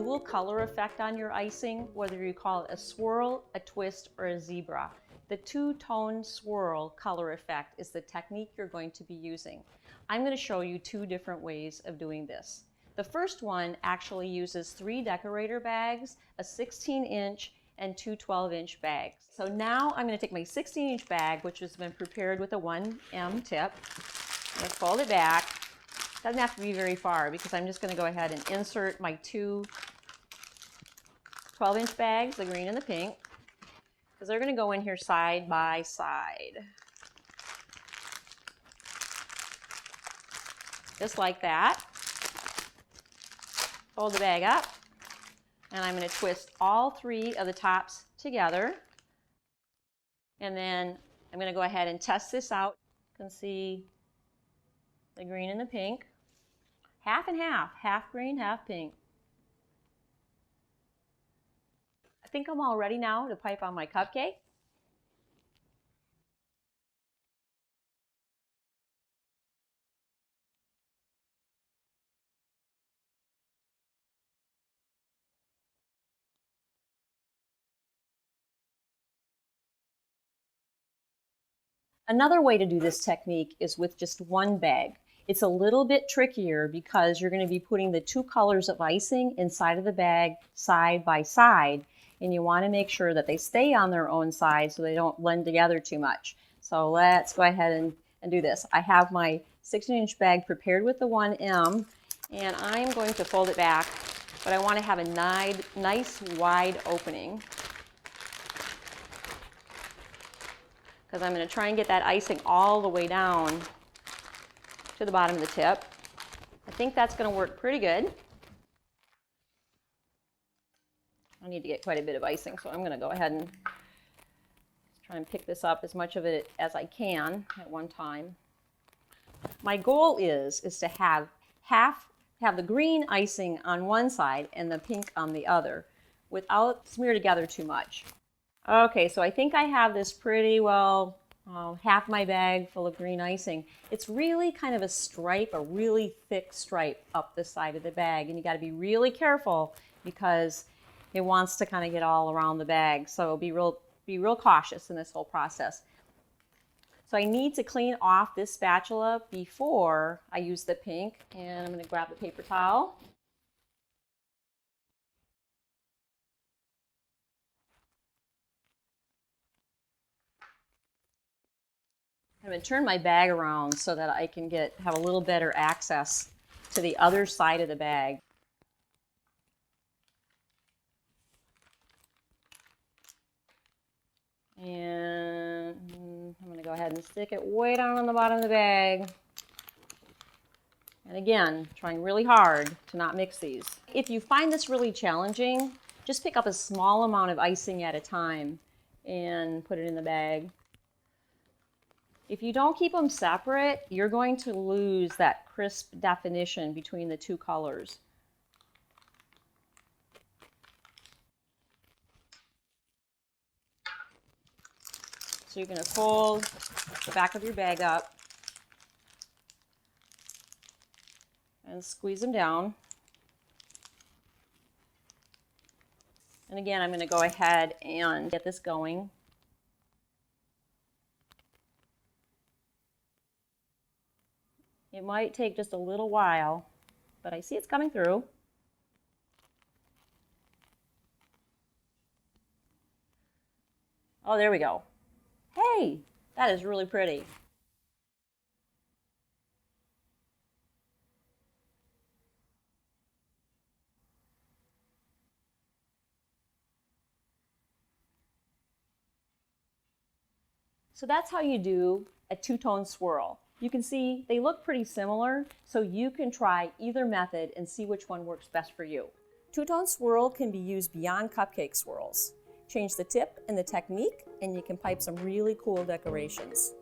dual color effect on your icing, whether you call it a swirl, a twist, or a zebra. The two-tone swirl color effect is the technique you're going to be using. I'm going to show you two different ways of doing this. The first one actually uses 3 decorator bags, a 16-inch and 2 12-inch bags. So now I'm going to take my 16-inch bag, which has been prepared with a 1M tip. I'm going to fold it back. Doesn't have to be very far because I'm just going to go ahead and insert my 2 12-inch bags, the green and the pink, because they're going to go in here side by side. Just like that. Fold the bag up, and I'm going to twist all 3 of the tops together. And then I'm going to go ahead and test this out. You can see the green and the pink. Half and half, half green, half pink. I think I'm all ready now to pipe on my cupcake. Another way to do this technique is with just one bag. It's a little bit trickier because you're going to be putting the 2 colors of icing inside of the bag side by side, and you want to make sure that they stay on their own side so they don't blend together too much. So let's go ahead and do this. I have my 16-inch bag prepared with the 1M, and I'm going to fold it back, but I want to have a nice wide opening, because I'm going to try and get that icing all the way down to the bottom of the tip. I think that's going to work pretty good. I need to get quite a bit of icing, so I'm going to go ahead and try and pick this up as much of it as I can at one time. My goal is to have the green icing on one side and the pink on the other without smear together too much. Okay, so I think I have this pretty well, half my bag full of green icing. It's really kind of a stripe, a really thick stripe up the side of the bag, and you got to be really careful because it wants to kind of get all around the bag. So be real cautious in this whole process. So I need to clean off this spatula before I use the pink, and I'm going to grab the paper towel. I'm going to turn my bag around so that I can have a little better access to the other side of the bag. And I'm going to go ahead and stick it way down on the bottom of the bag. And again, trying really hard to not mix these. If you find this really challenging, just pick up a small amount of icing at a time and put it in the bag. If you don't keep them separate, you're going to lose that crisp definition between the 2 colors. So you're going to fold the back of your bag up and squeeze them down. And again, I'm going to go ahead and get this going. It might take just a little while, but I see it's coming through. Oh, there we go. Hey, that is really pretty. So that's how you do a 2-tone swirl. You can see they look pretty similar, so you can try either method and see which one works best for you. 2-tone swirl can be used beyond cupcake swirls. Change the tip and the technique, and you can pipe some really cool decorations.